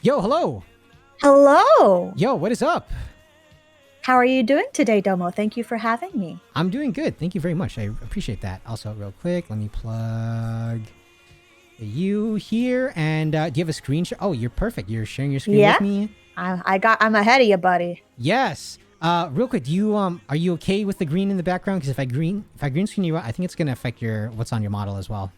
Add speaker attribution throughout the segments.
Speaker 1: Yo, hello.
Speaker 2: Hello.
Speaker 1: Yo, what is up?
Speaker 2: How are you doing today, Domo? Thank you for having me.
Speaker 1: I'm doing good. Thank you very much. I appreciate that. Also, real quick, let me plug you here. And do you have a screen share? Oh, you're perfect. You're sharing your screen
Speaker 2: Yeah,
Speaker 1: with me.
Speaker 2: I'm ahead of you, buddy.
Speaker 1: Yes. Real quick, do you are you okay with the green in the background? Because if I green screen you out, I think it's gonna affect your what's on your model as well.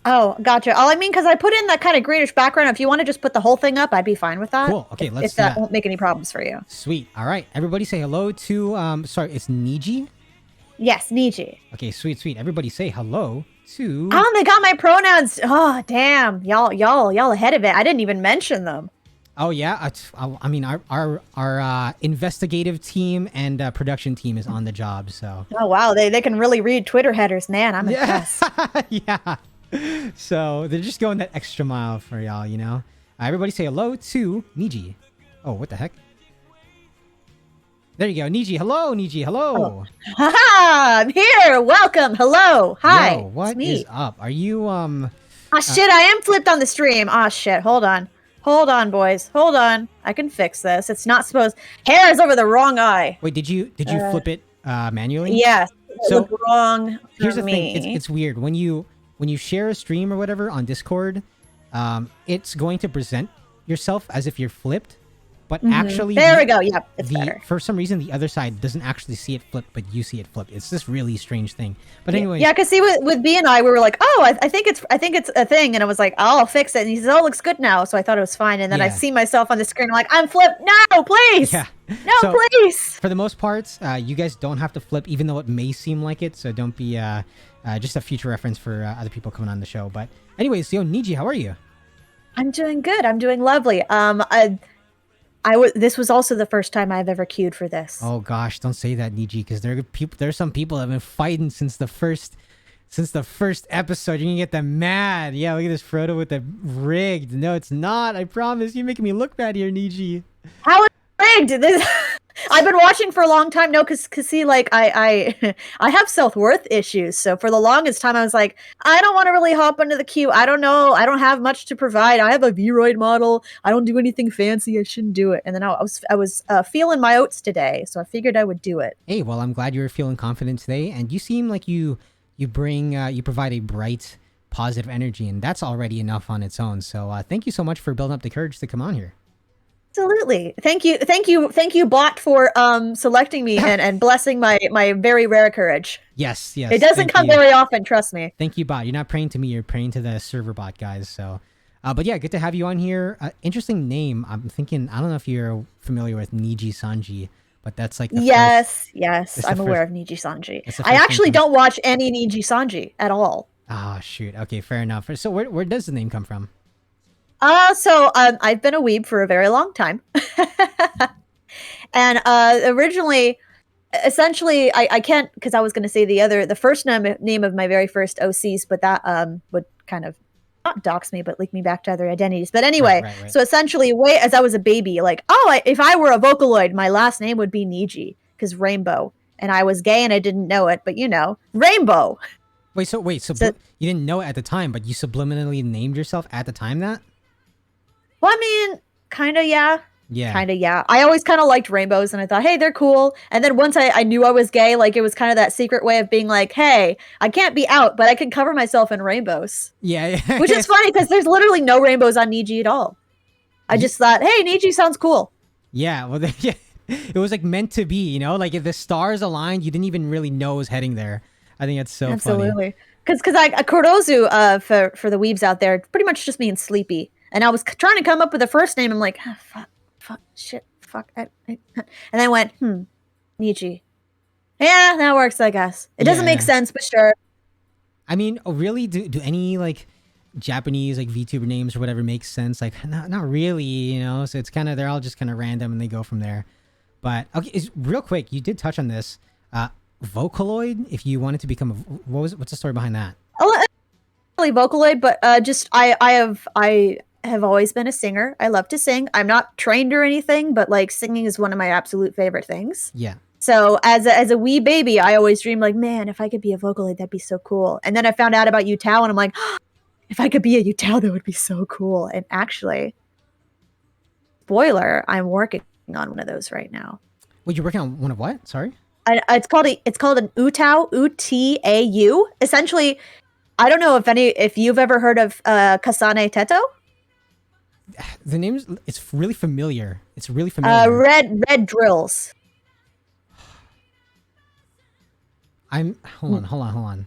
Speaker 2: Oh, gotcha. All I mean, because I put in that kind of greenish background. If you want to just put the whole thing up, I'd be fine with that.
Speaker 1: Cool. Okay, let's
Speaker 2: If
Speaker 1: do
Speaker 2: that
Speaker 1: that.
Speaker 2: won't make any problems for you.
Speaker 1: Sweet. All right. Everybody say hello to sorry, it's Niji.
Speaker 2: Yes, Niji.
Speaker 1: Okay, sweet. Everybody say hello to
Speaker 2: Oh, they got my pronouns. Oh, damn. Y'all ahead of it. I didn't even mention them.
Speaker 1: Oh yeah, I mean our investigative team and production team is on the job, so
Speaker 2: Oh, wow. They can really read Twitter headers. Man, I'm impressed.
Speaker 1: yeah. So they're just going that extra mile for y'all, you know. Everybody say hello to Niji. Oh, what the heck? There you go, Niji. Hello, Niji. Hello.
Speaker 2: Haha, I'm here. Welcome. Hello. Hi.
Speaker 1: Yo, what
Speaker 2: It's me.
Speaker 1: is up? Are you
Speaker 2: Ah, shit, I am flipped on the stream. Ah, shit, hold on. Hold on, boys. Hold on. I can fix this. It's not supposed... Hair is over the wrong eye.
Speaker 1: Wait, did you flip it manually?
Speaker 2: Yes. It
Speaker 1: So
Speaker 2: looked wrong
Speaker 1: here's
Speaker 2: for
Speaker 1: the thing.
Speaker 2: me.
Speaker 1: It's weird when you share a stream or whatever on Discord. It's going to present yourself as if you're flipped, but actually,
Speaker 2: There we go. Yep, it's better.
Speaker 1: for some reason the other side doesn't actually see it flipped, but you see it flipped. It's this really strange thing. But anyway,
Speaker 2: Yeah, because see, with B and I, we were like, oh, I think it's a thing, and I was like, oh, I'll fix it. And he says, oh, it looks good now. So I thought it was fine, and then I
Speaker 1: Yeah.
Speaker 2: see myself on the screen. I'm like, I'm flipped. No, please.
Speaker 1: yeah.
Speaker 2: No,
Speaker 1: So,
Speaker 2: please.
Speaker 1: for the most part, you guys don't have to flip, even though it may seem like it. So don't be just a future reference for other people coming on the show. But anyways, yo, Niji, how are you?
Speaker 2: I'm doing good. I'm doing lovely. This was also the first time I've ever queued for this.
Speaker 1: Oh gosh, don't say that, Niji, because there's some people that have been fighting since the first episode. You're gonna get them mad. Yeah, look at this Frodo with the rigged. No, it's not. I promise. You're making me look bad here, Niji.
Speaker 2: How is it rigged? This I've been watching for a long time. No, cause see, like I I have self-worth issues. So for the longest time, I was like, I don't want to really hop into the queue. I don't know. I don't have much to provide. I have a Vroid model. I don't do anything fancy. I shouldn't do it. And then I was feeling my oats today, so I figured I would do it.
Speaker 1: Hey, well, I'm glad you're feeling confident today, and you seem like you provide a bright, positive energy, and that's already enough on its own. So thank you so much for building up the courage to come on here.
Speaker 2: Absolutely. Thank you, bot, for selecting me and blessing my very rare courage.
Speaker 1: Yes.
Speaker 2: It doesn't come very often, trust me.
Speaker 1: Thank you, bot. You're not praying to me. You're praying to the server bot guys. So, but yeah, good to have you on here. Interesting name. I'm thinking. I don't know if you're familiar with Niji Sanji, but that's like the
Speaker 2: Yes,
Speaker 1: the
Speaker 2: I'm aware
Speaker 1: first-
Speaker 2: of Niji Sanji.
Speaker 1: it's the
Speaker 2: I
Speaker 1: first
Speaker 2: actually
Speaker 1: name
Speaker 2: don't watch any Niji Sanji at all.
Speaker 1: Ah, shoot. Okay, fair enough. So where does the name come from?
Speaker 2: I've been a weeb for a very long time. And originally, essentially, I can't, because I was going to say the first name of my very first OCs, but that would kind of not dox me, but link me back to other identities. But anyway,
Speaker 1: Right.
Speaker 2: so essentially, way as I was a baby, like, if I were a Vocaloid, my last name would be Niji, because Rainbow. And I was gay and I didn't know it, but Rainbow.
Speaker 1: Wait, so you didn't know it at the time, but you subliminally named yourself at the time that?
Speaker 2: Well, I mean, kind of, yeah.
Speaker 1: Yeah.
Speaker 2: Kind of, yeah. I always kind of liked rainbows, and I thought, hey, they're cool. And then once I knew I was gay, like, it was kind of that secret way of being like, hey, I can't be out, but I can cover myself in rainbows.
Speaker 1: Yeah.
Speaker 2: Which is funny, because there's literally no rainbows on Niji at all. I just thought, hey, Niji sounds cool.
Speaker 1: Yeah, well, yeah, it was like meant to be, you know? Like if the stars aligned, you didn't even really know it was heading there. I think that's so funny.
Speaker 2: Absolutely. Because Kurozu, for the weebs out there, pretty much just means sleepy. And I was trying to come up with a first name. I'm like, fuck, shit, fuck. And then I went, Niji. Yeah, that works, I guess. It doesn't make sense, but sure.
Speaker 1: I mean, really, do any like Japanese like VTuber names or whatever make sense? Like, not really, you know. So it's kind of they're all just kind of random and they go from there. But okay, real quick, you did touch on this. Vocaloid. If you wanted to become what's the story behind that?
Speaker 2: Oh, really Vocaloid, but just I have always been a singer. I love to sing. I'm not trained or anything, but like singing is one of my absolute favorite things.
Speaker 1: Yeah.
Speaker 2: So as a wee baby, I always dreamed like, man, if I could be a Vocaloid, that'd be so cool. And then I found out about Utao, and I'm like, if I could be a Utao, that would be so cool. And actually, spoiler, I'm working on one of those right now.
Speaker 1: Wait, you're working on one of what? Sorry.
Speaker 2: It's called an utau, utau. Essentially, I don't know if you've ever heard of Kasane Teto.
Speaker 1: The name it's really familiar. It's really familiar.
Speaker 2: Red drills.
Speaker 1: Hold on.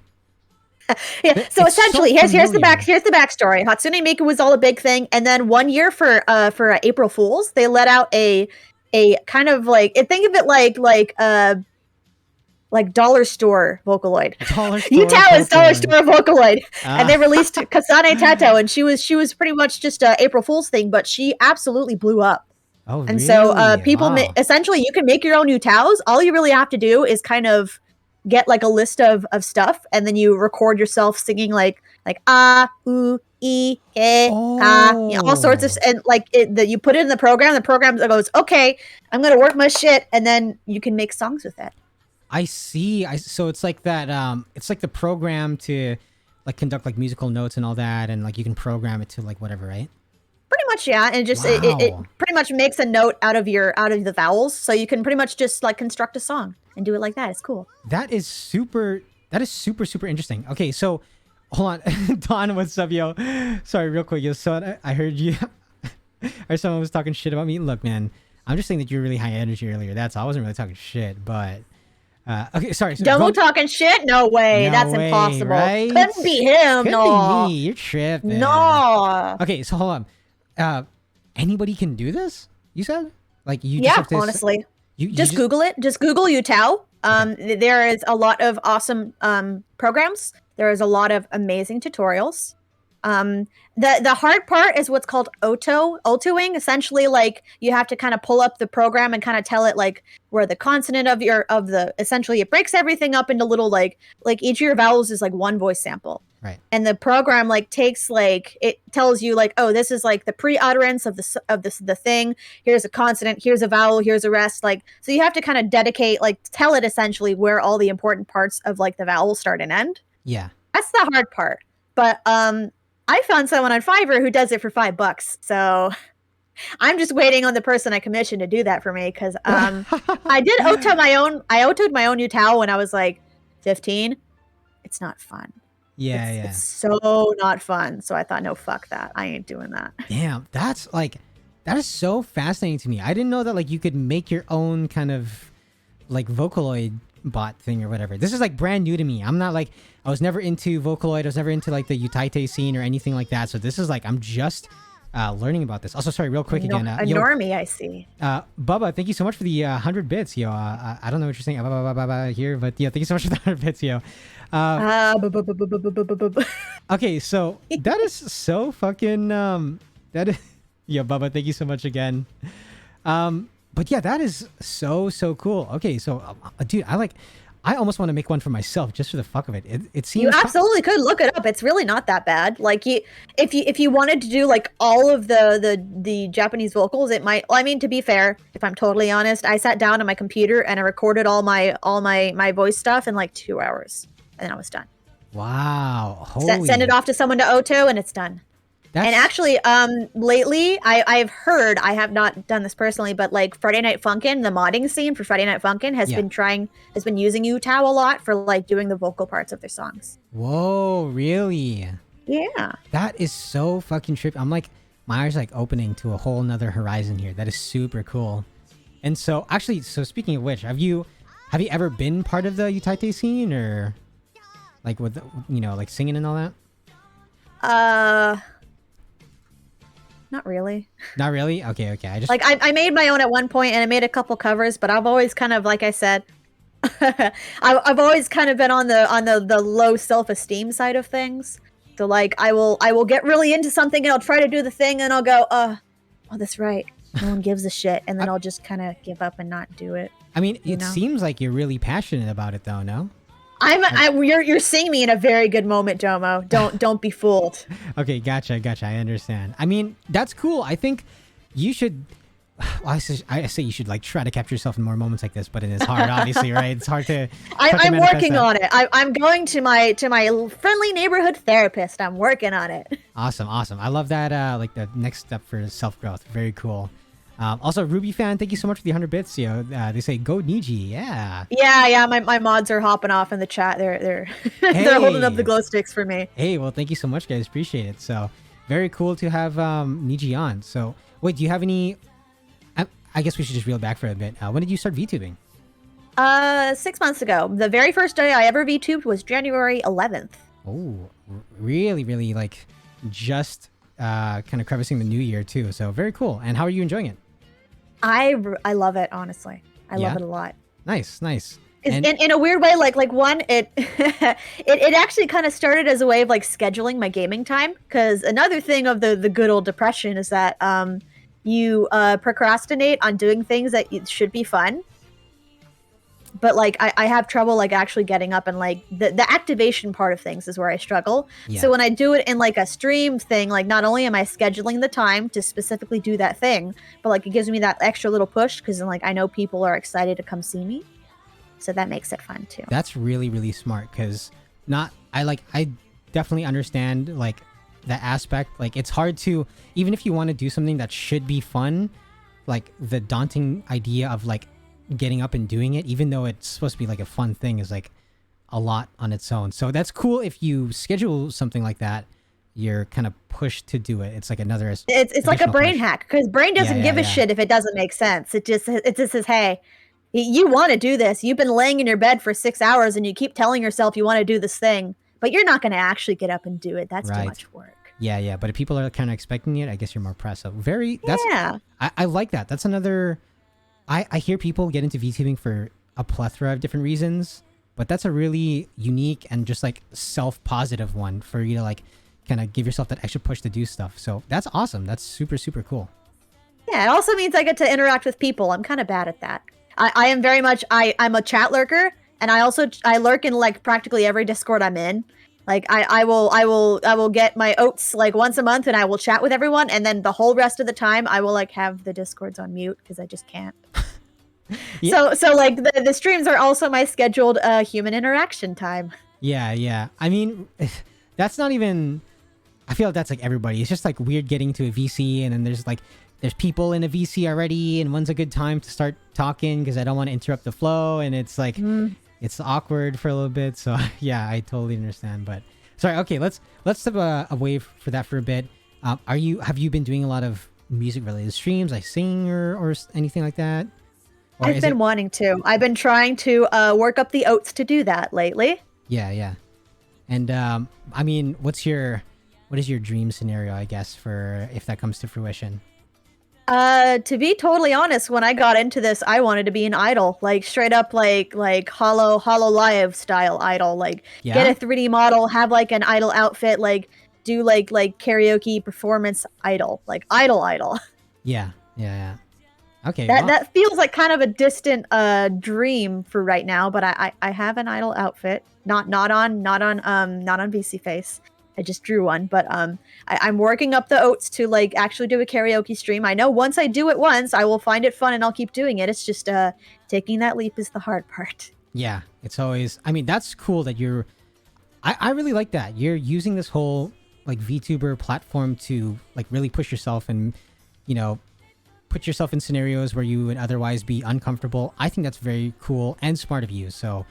Speaker 2: Yeah. So essentially, here's the backstory. Hatsune Miku was all a big thing, and then one year for April Fools, they let out a kind of like, think of it like dollar store Vocaloid. Utau is dollar store Vocaloid, and they released Kasane Teto, and she was pretty much just a April Fool's thing, but she absolutely blew up.
Speaker 1: Oh,
Speaker 2: and
Speaker 1: really?
Speaker 2: so people
Speaker 1: Wow.
Speaker 2: essentially, you can make your own Utaus. All you really have to do is kind of get like a list of stuff, and then you record yourself singing like ooh e he ha, all sorts of, and like you put it in the program goes, okay, I'm gonna work my shit, and then you can make songs with it.
Speaker 1: I see. So it's like that. It's like the program to like conduct like musical notes and all that, and like you can program it to like whatever, right?
Speaker 2: Pretty much, yeah. And it pretty much makes a note out of the vowels, so you can pretty much just like construct a song and do it like that. It's cool.
Speaker 1: That is super interesting. Okay, so hold on. Don, what's up, yo? Sorry, real quick, yo. So I heard you or someone was talking shit about me. Look, man, I'm just saying that you're really high energy earlier. That's all. I wasn't really talking shit, but okay, sorry. So
Speaker 2: Domo talking shit? No way. That's impossible.
Speaker 1: Right?
Speaker 2: Couldn't be him.
Speaker 1: Couldn't
Speaker 2: no.
Speaker 1: be me. You're tripping.
Speaker 2: No.
Speaker 1: Okay, so hold on. Anybody can do this? You said? Like you?
Speaker 2: Yeah,
Speaker 1: just have to
Speaker 2: honestly.
Speaker 1: You
Speaker 2: just Google it. Just Google Utau. Okay. There is a lot of awesome programs. There is a lot of amazing tutorials. The hard part is what's called otoing. Essentially, like you have to kind of pull up the program and kind of tell it like where the consonant of the essentially it breaks everything up into little like each of your vowels is like one voice sample.
Speaker 1: Right.
Speaker 2: And the program like takes like it tells you like, oh, this is like the pre-utterance of the thing. Here's a consonant, here's a vowel, here's a rest. Like, so you have to kind of dedicate, like tell it essentially where all the important parts of like the vowels start and end.
Speaker 1: Yeah.
Speaker 2: That's the hard part. But I found someone on Fiverr who does it for $5. So I'm just waiting on the person I commissioned to do that for me, because I did otoed my own Utau when I was like 15. It's not fun.
Speaker 1: Yeah,
Speaker 2: it's so not fun. So I thought, no, fuck that. I ain't doing that.
Speaker 1: Damn, that is so fascinating to me. I didn't know that like you could make your own kind of like Vocaloid bot thing or whatever. This is like brand new to me. I'm not like, I was never into Vocaloid. I was never into like the Utaite scene or anything like that. So this is like, I'm just learning about this. Also, sorry, real quick again.
Speaker 2: Normie, I see.
Speaker 1: Bubba, thank you so much for the 100 bits, yo. I don't know what you're saying here, but yeah, thank you so much for the 100 bits, yo. Okay, so that is so fucking that is yeah, Bubba, thank you so much again. But yeah, that is so cool. Okay, so dude, I almost want to make one for myself just for the fuck of it. It seems
Speaker 2: you absolutely could look it up. It's really not that bad. Like if you wanted to do like all of the Japanese vocals, it might. Well, I mean, to be fair, if I'm totally honest, I sat down on my computer and I recorded all my voice stuff in like 2 hours, and then I was done.
Speaker 1: Wow!
Speaker 2: Send it off to someone to Oto, and it's done. And actually, lately, I've heard, I have not done this personally, but like Friday Night Funkin', the modding scene for Friday Night Funkin' has been using Utau a lot for like doing the vocal parts of their songs.
Speaker 1: Whoa, really?
Speaker 2: Yeah.
Speaker 1: That is so fucking trippy. I'm like, my eyes are like opening to a whole nother horizon here. That is super cool. And so, actually, so speaking of which, have you ever been part of the Utaite scene or like with, like singing and all that?
Speaker 2: Not really.
Speaker 1: Not really? Okay. I just
Speaker 2: like I made my own at one point, and I made a couple covers, but I've always kind of, like I said, I've always kind of been on the low self-esteem side of things. So like I will get really into something and I'll try to do the thing and I'll go, oh, that's right. No one gives a shit, and then I'll just kind of give up and not do it.
Speaker 1: I mean, it seems like you're really passionate about it, though. No?
Speaker 2: You're seeing me in a very good moment, Domo. Don't be fooled.
Speaker 1: Okay, gotcha. I understand. I mean, that's cool. I think you should. I say you should like try to capture yourself in more moments like this, but it is hard, obviously, right? It's hard to.
Speaker 2: I'm working on it. I'm going to my friendly neighborhood therapist. I'm working on it.
Speaker 1: Awesome. I love that. Like the next step for self growth. Very cool. Also, Ruby fan, thank you so much for the 100 bits. They say go Niji. Yeah.
Speaker 2: Yeah. My mods are hopping off in the chat. They're they're holding up the
Speaker 1: Hey.
Speaker 2: glow sticks for me.
Speaker 1: Hey, well, thank you so much, guys. Appreciate it. So, very cool to have Niji on. So, wait, do you have any? I guess we should just reel back for a bit. When did you start VTubing?
Speaker 2: 6 months ago. The very first day I ever VTubed was January 11th.
Speaker 1: Oh, really, really like just kind of crevicing the new year too. So very cool. And how are you enjoying it?
Speaker 2: I love it, honestly. I love it a lot.
Speaker 1: Nice, nice.
Speaker 2: In a weird way, like one, it actually kind of started as a way of like scheduling my gaming time. Because another thing of the good old depression is that you procrastinate on doing things that should be fun. But like I have trouble like actually getting up, and like the activation part of things is where I struggle.
Speaker 1: Yeah.
Speaker 2: So when I do it in like a stream thing, like not only am I scheduling the time to specifically do that thing, but like it gives me that extra little push because like I know people are excited to come see me. So that makes it fun too.
Speaker 1: That's really, really smart because I definitely understand like that aspect. Like it's hard to, even if you want to do something that should be fun, like the daunting idea of like getting up and doing it, even though it's supposed to be like a fun thing, is like a lot on its own. So that's cool if you schedule something like that. You're kind of pushed to do it. It's like another.
Speaker 2: It's like a brain
Speaker 1: push.
Speaker 2: hack because brain doesn't give a shit if it doesn't make sense. It just says, hey, you want to do this. You've been laying in your bed for 6 hours and you keep telling yourself you want to do this thing, but you're not going to actually get up and do it. That's too much work.
Speaker 1: Yeah. But if people are kind of expecting it, I guess you're more pressed. So
Speaker 2: yeah.
Speaker 1: I like that. That's another. I hear people get into VTubing for a plethora of different reasons, but that's a really unique and just like self-positive one for you to like kind of give yourself that extra push to do stuff. So that's awesome. That's super, super cool.
Speaker 2: Yeah, it also means I get to interact with people. I'm kind of bad at that. I am very much, I'm a chat lurker, and I lurk in like practically every Discord I'm in. Like I will get my oats like once a month, and I will chat with everyone, and then the whole rest of the time I will like have the Discords on mute because I just can't.
Speaker 1: Yeah.
Speaker 2: So like the streams are also my scheduled human interaction time.
Speaker 1: Yeah. I mean, that's not even. I feel like that's like everybody. It's just like weird getting to a VC, and then there's people in a VC already, and when's a good time to start talking because I don't want to interrupt the flow, and it's like. It's awkward for a little bit, so yeah, I totally understand. But sorry, okay, let's step away for that for a bit. Have you been doing a lot of music related streams, like singing or anything like that? Or
Speaker 2: I've been wanting to. I've been trying to work up the oats to do that lately.
Speaker 1: Yeah. And I mean, what is your dream scenario? I guess for if that comes to fruition.
Speaker 2: To be totally honest, when I got into this, I wanted to be an idol, like straight up, like Hollow Live style idol, like get a 3D model, have like an idol outfit, like do like karaoke performance idol, like idol.
Speaker 1: Yeah. Okay.
Speaker 2: That feels like kind of a distant dream for right now, but I have an idol outfit, not on VC Face. I just drew one, but I'm working up the oats to like actually do a karaoke stream. I know once I do it once, I will find it fun and I'll keep doing it. It's just taking that leap is the hard part.
Speaker 1: Yeah, it's always. I mean, that's cool that you're. I really like that you're using this whole like VTuber platform to like really push yourself and put yourself in scenarios where you would otherwise be uncomfortable. I think that's very cool and smart of you. So.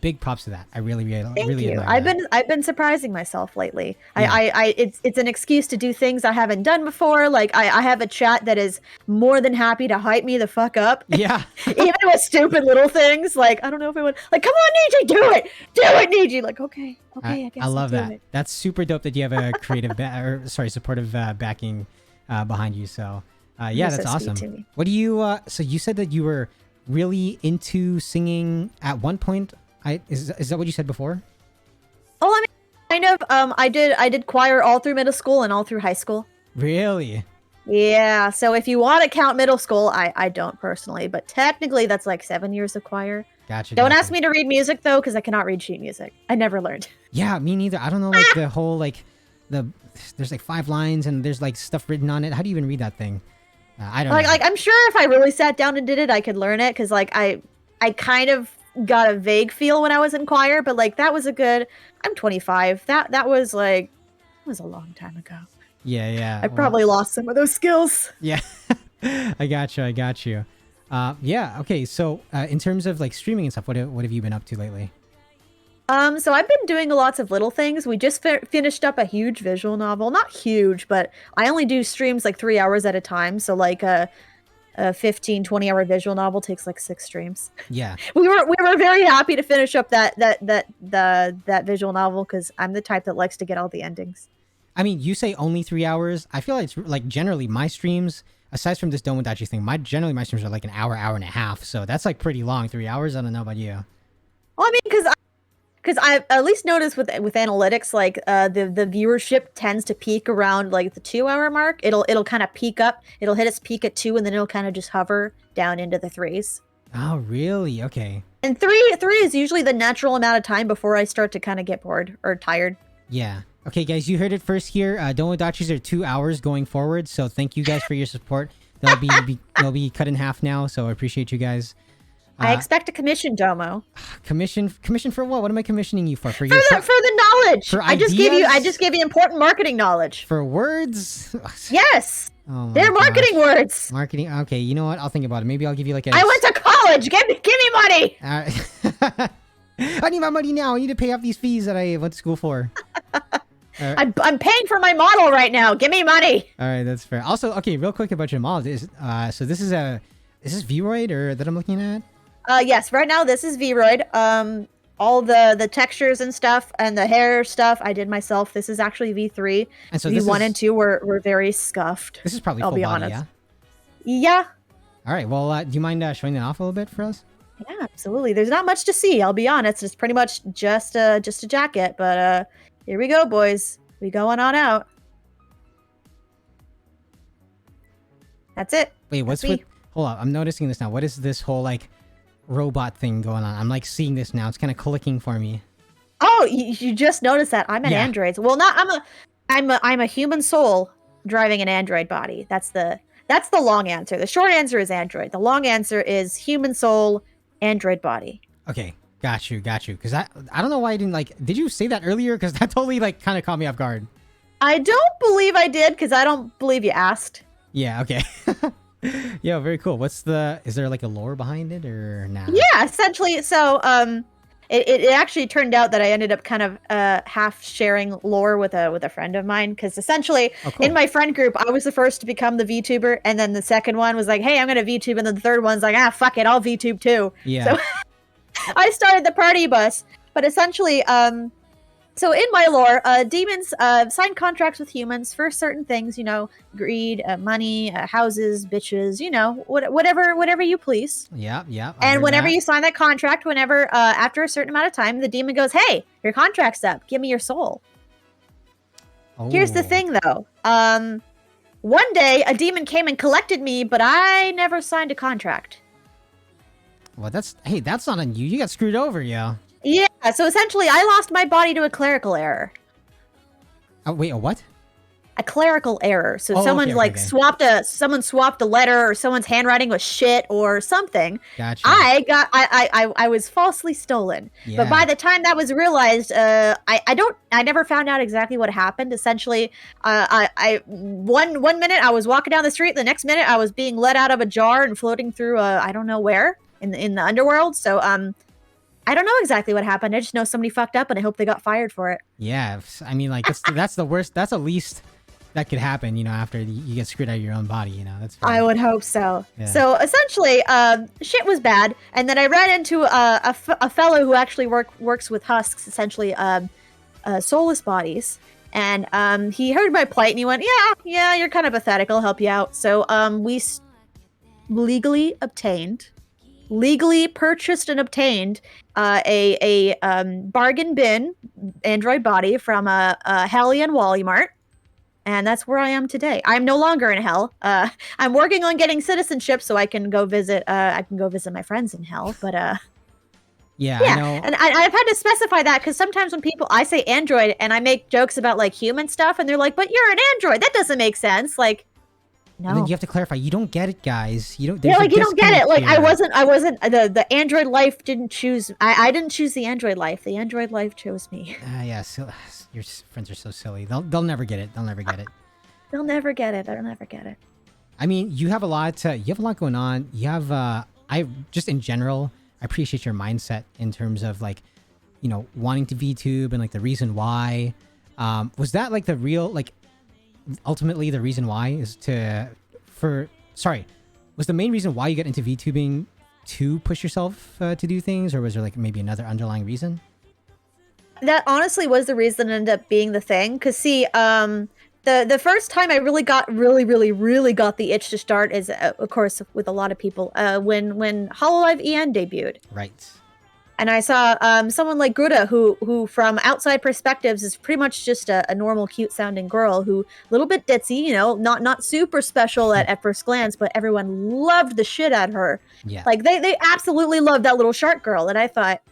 Speaker 1: Big props to that. I really
Speaker 2: Thank you.
Speaker 1: admire that.
Speaker 2: I've been surprising myself lately.
Speaker 1: Yeah.
Speaker 2: It's an excuse to do things I haven't done before. Like I have a chat that is more than happy to hype me the fuck up.
Speaker 1: Yeah.
Speaker 2: Even with stupid little things. Like I don't know if it would like come on Niji, do it, Niji. Like okay, I guess
Speaker 1: I love
Speaker 2: I'll do
Speaker 1: that.
Speaker 2: it.
Speaker 1: That's super dope that you have a creative supportive backing behind you. So yeah,
Speaker 2: You're
Speaker 1: that's
Speaker 2: so sweet
Speaker 1: awesome.
Speaker 2: to me.
Speaker 1: What do you so you said that you were really into singing at one point. Is that what you said before?
Speaker 2: Oh, I mean, kind of. I did choir all through middle school and all through high school.
Speaker 1: Really?
Speaker 2: Yeah. So if you want to count middle school, I don't personally, but technically that's like 7 years of choir.
Speaker 1: Gotcha.
Speaker 2: Don't ask me to read music though, because I cannot read sheet music. I never learned.
Speaker 1: Yeah, me neither. I don't know, like the whole like there's like 5 lines and there's like stuff written on it. How do you even read that thing? I don't know.
Speaker 2: Like I'm sure if I really sat down and did it, I could learn it because like I kind of got a vague feel when I was in choir, but like that was a good. I'm 25. That was like a long time ago.
Speaker 1: Yeah.
Speaker 2: I probably lost some of those skills.
Speaker 1: Yeah. I got you. I got you. Yeah. Okay. So, in terms of like streaming and stuff, what have you been up to lately?
Speaker 2: So I've been doing lots of little things. We just finished up a huge visual novel. Not huge, but I only do streams like 3 hours at a time. So like a 15, 20 hour visual novel takes like 6 streams.
Speaker 1: Yeah.
Speaker 2: We were very happy to finish up that visual novel because I'm the type that likes to get all the endings.
Speaker 1: I mean, you say only 3 hours. I feel like it's like generally my streams, aside from this Domodachi thing, generally my streams are like an hour, hour and a half. So that's like pretty long. 3 hours. I don't know about you.
Speaker 2: Well, I mean, because I've at least noticed with analytics, like the viewership tends to peak around like the 2 hour mark. It'll kind of peak up. It'll hit its peak at 2, and then it'll kind of just hover down into the 3s.
Speaker 1: Oh, really? Okay.
Speaker 2: And three is usually the natural amount of time before I start to kind of get bored or tired.
Speaker 1: Yeah. Okay, guys, you heard it first here. Domodachis are 2 hours going forward. So thank you guys for your support. They'll be cut in half now. So I appreciate you guys.
Speaker 2: I expect a commission, Domo.
Speaker 1: Commission for what? What am I commissioning you for?
Speaker 2: For the knowledge.
Speaker 1: For
Speaker 2: I just gave you important marketing knowledge.
Speaker 1: For words?
Speaker 2: Yes.
Speaker 1: Oh my
Speaker 2: They're marketing words.
Speaker 1: Marketing. Okay, you know what? I'll think about it. Maybe I'll give you like a.
Speaker 2: I went to college. Give me money.
Speaker 1: I need my money now. I need to pay off these fees that I went to school for.
Speaker 2: I'm paying for my model right now. Give me money.
Speaker 1: All right, that's fair. Also, okay, real quick about your model. So this is Vroid or that I'm looking at?
Speaker 2: Yes, right now this is Vroid. All the textures and stuff and the hair stuff I did myself. This is actually V3.
Speaker 1: And so
Speaker 2: V1 and 2 were very scuffed.
Speaker 1: This is probably
Speaker 2: I'll
Speaker 1: full
Speaker 2: be
Speaker 1: body,
Speaker 2: honest.
Speaker 1: yeah?
Speaker 2: Yeah.
Speaker 1: All right, well, do you mind showing that off a little bit for us?
Speaker 2: Yeah, absolutely. There's not much to see, I'll be honest. It's pretty much just a jacket, but here we go, boys. We going on out. That's it.
Speaker 1: Wait, what's with... Hold on, I'm noticing this now. What is this whole, like, robot thing going on? I'm, like, seeing this now. It's kind of clicking for me.
Speaker 2: Oh, you just noticed that. I'm an android. Well, I'm a human soul driving an android body. That's the long answer. The short answer is android. The long answer is human soul, android body.
Speaker 1: Okay, got you. Because I don't know why I didn't, like... Did you say that earlier? Because that totally, like, kind of caught me off guard.
Speaker 2: I don't believe I did, because I don't believe you asked.
Speaker 1: Yeah, okay. Yeah, very cool. Is there like a lore behind it or nah?
Speaker 2: Yeah, essentially. So, it actually turned out that I ended up kind of half sharing lore with a friend of mine, because essentially in my friend group I was the first to become the VTuber, and then the second one was like, hey, I'm gonna VTube, and then the third one's like, fuck it, I'll VTube too.
Speaker 1: Yeah.
Speaker 2: So I started the party bus, but essentially so in my lore, demons sign contracts with humans for certain things, greed, money, houses, bitches, whatever you please.
Speaker 1: Yeah.
Speaker 2: And whenever you sign that contract, after a certain amount of time, the demon goes, hey, your contract's up. Give me your soul. Oh. Here's the thing, though. One day, a demon came and collected me, but I never signed a contract.
Speaker 1: Well, that's not on you. You got screwed over, yo.
Speaker 2: Yeah, so essentially, I lost my body to a clerical error.
Speaker 1: Oh, wait, a what?
Speaker 2: A clerical error. So someone someone swapped a letter, or someone's handwriting was shit or something.
Speaker 1: Gotcha.
Speaker 2: I was falsely stolen. Yeah. But by the time that was realized, I never found out exactly what happened. Essentially, one minute I was walking down the street, the next minute I was being let out of a jar and floating through I don't know where in the underworld. So I don't know exactly what happened. I just know somebody fucked up, and I hope they got fired for it.
Speaker 1: Yeah, I mean, like, that's the worst. That's the least that could happen, after you get screwed out of your own body, That's fair.
Speaker 2: I would hope so. Yeah. So essentially, shit was bad, and then I ran into a fellow who actually works with husks, essentially soulless bodies, and he heard my plight, and he went, "Yeah, you're kind of pathetic. I'll help you out." So we legally purchased and obtained a bargain bin android body from a Hellion Wally Mart, and that's where I am today. I'm no longer in hell. I'm working on getting citizenship so I can go visit my friends in hell. But
Speaker 1: yeah, I know.
Speaker 2: And I've had to specify that because sometimes when I say android and I make jokes about like human stuff, and they're like, "But you're an android. That doesn't make sense." Like. No.
Speaker 1: And then you have to clarify. You don't get it, guys. You don't.
Speaker 2: Yeah, like you don't get it. Like here. I wasn't. The android life didn't choose. I didn't choose the android life. The android life chose me.
Speaker 1: Yeah. So your friends are so silly. They'll never get it. They'll never get it.
Speaker 2: They'll never get it. They'll never get it.
Speaker 1: I mean, you have a lot going on. You have I just in general, I appreciate your mindset in terms of like, you know, wanting to VTube and like the reason why. Was that like the real, like, ultimately the reason why is was the main reason why you got into VTubing to push yourself to do things, or was there like maybe another underlying reason?
Speaker 2: That honestly was the reason it ended up being the thing. Cause see, the first time I really got the itch to start is, of course, with a lot of people, when Hololive EN debuted.
Speaker 1: Right.
Speaker 2: And I saw someone like Gruda, who from outside perspectives is pretty much just a normal, cute-sounding girl who a little bit ditzy, you know, not super special at first glance, but everyone loved the shit out of her.
Speaker 1: Yeah.
Speaker 2: Like they absolutely loved that little shark girl, and I thought,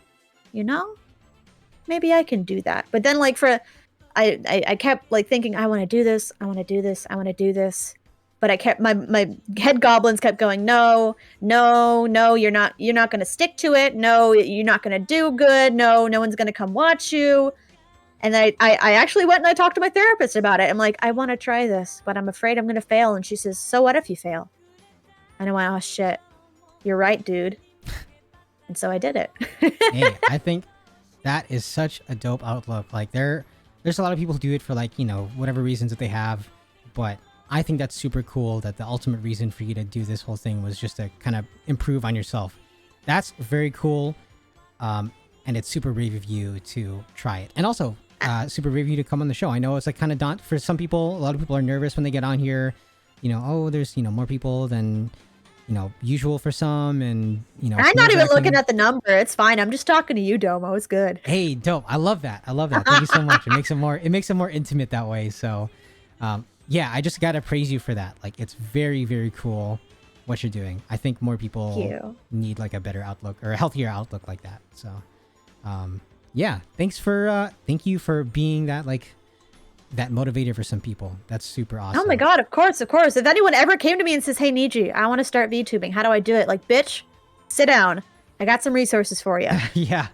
Speaker 2: you know, maybe I can do that. But then like I kept like thinking, I want to do this, I want to do this, I want to do this. But I kept my head goblins kept going, no, you're not going to stick to it. No, you're not going to do good. No one's going to come watch you. And I actually went and I talked to my therapist about it. I'm like, I want to try this, but I'm afraid I'm going to fail. And she says, so what if you fail? And I went, oh shit, you're right, dude. And so I did it.
Speaker 1: Hey, I think that is such a dope outlook. Like there's a lot of people who do it for like, you know, whatever reasons that they have, but I think that's super cool that the ultimate reason for you to do this whole thing was just to kind of improve on yourself. That's very cool. And it's super brave of you to try it. And also, super brave of you to come on the show. I know it's like kind of for some people. A lot of people are nervous when they get on here. You know, oh, there's, you know, more people than, you know, usual for some. And, you know,
Speaker 2: I'm not even looking at the number. It's fine. I'm just talking to you, Domo. It's good.
Speaker 1: Hey, dope. I love that. Thank you so much. It makes it more intimate that way. So, yeah, I just gotta praise you for that. Like, it's very, very cool what you're doing. I think more people need like a better outlook or a healthier outlook like that. So, yeah, thank you for being that motivator for some people. That's super awesome.
Speaker 2: Oh my god, of course. If anyone ever came to me and says, hey, Niji, I want to start VTubing, how do I do it? Like, bitch, sit down. I got some resources for you.
Speaker 1: Yeah.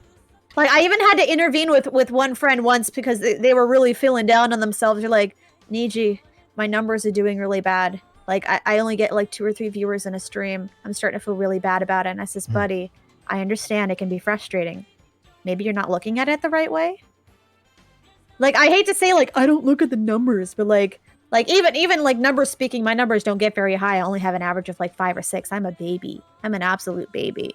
Speaker 2: Like, I even had to intervene with one friend once because they were really feeling down on themselves. They're like, Niji, my numbers are doing really bad. Like, I only get like 2 or 3 viewers in a stream. I'm starting to feel really bad about it. And I says, buddy, I understand it can be frustrating. Maybe you're not looking at it the right way. Like, I hate to say, like, I don't look at the numbers, but like even like numbers speaking, my numbers don't get very high. I only have an average of like 5 or 6. I'm a baby. I'm an absolute baby.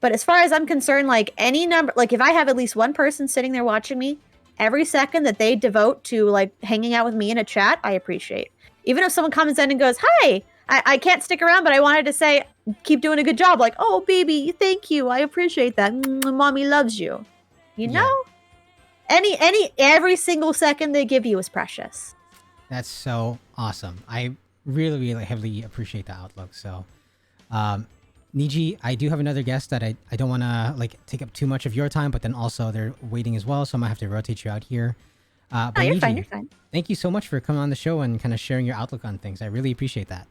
Speaker 2: But as far as I'm concerned, like any number, like if I have at least one person sitting there watching me, every second that they devote to like hanging out with me in a chat, I appreciate. Even if someone comes in and goes, hi, I can't stick around, but I wanted to say, keep doing a good job. Like, oh, baby, thank you. I appreciate that. Mommy loves you. You know? Every single second they give you is precious.
Speaker 1: That's so awesome. I really, really heavily appreciate the outlook. So, Niji, I do have another guest that I don't want to like take up too much of your time, but then also they're waiting as well, so I'm gonna have to rotate you out here. But
Speaker 2: you're
Speaker 1: Niji,
Speaker 2: fine. You're fine.
Speaker 1: Thank you so much for coming on the show and kind of sharing your outlook on things. I really appreciate that.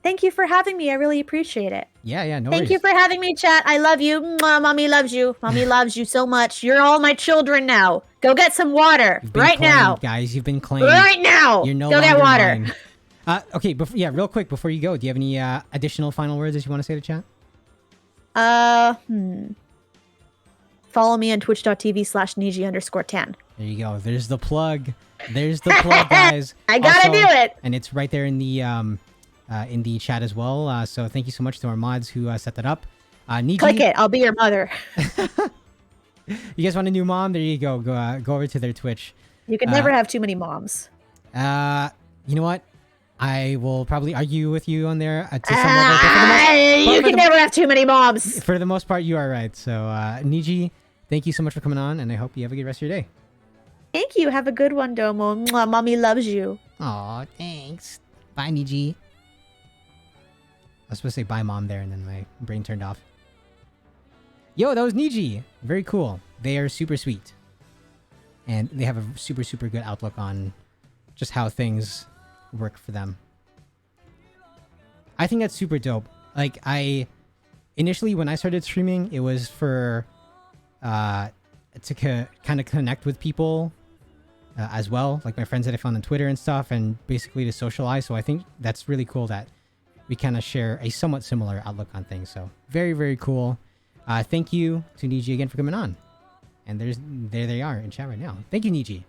Speaker 2: Thank you for having me. I really appreciate it.
Speaker 1: Yeah, no
Speaker 2: Thank
Speaker 1: worries.
Speaker 2: you for having me, chat. I love you. Mwah, Mommy loves you. Mommy loves you so much. You're all my children now. Go get some water right now.
Speaker 1: Guys, you've been claimed.
Speaker 2: Right now.
Speaker 1: You're no
Speaker 2: Go
Speaker 1: longer
Speaker 2: get water.
Speaker 1: mine. Okay, real quick before you go, do you have any additional final words that you want to say to chat?
Speaker 2: Follow me on twitch.tv/Niji_tan.
Speaker 1: There you go. There's the plug. Guys.
Speaker 2: I gotta do it.
Speaker 1: And it's right there in the chat as well. So thank you so much to our mods who set that up. Niji,
Speaker 2: click it. I'll be your mother.
Speaker 1: You guys want a new mom? There you go. Go over to their Twitch.
Speaker 2: You can never have too many moms.
Speaker 1: You know what? I will probably argue with you on there to some level.
Speaker 2: You can never have too many moms.
Speaker 1: For the most part, you are right. So, Niji, thank you so much for coming on, and I hope you have a good rest of your day.
Speaker 2: Thank you. Have a good one, Domo. Mwah, Mommy loves you.
Speaker 1: Aw, thanks. Bye, Niji. I was supposed to say bye, Mom, there, and then my brain turned off. Yo, that was Niji. Very cool. They are super sweet. And they have a super, super good outlook on just how things work for them. I think that's super dope. Like, initially when I started streaming, it was for to kind of connect with people as well, like my friends that I found on Twitter and stuff, and basically to socialize. So I think that's really cool that we kind of share a somewhat similar outlook on things. So very, very cool. Thank you to Niji again for coming on. And there they are in chat right now. Thank you, Niji.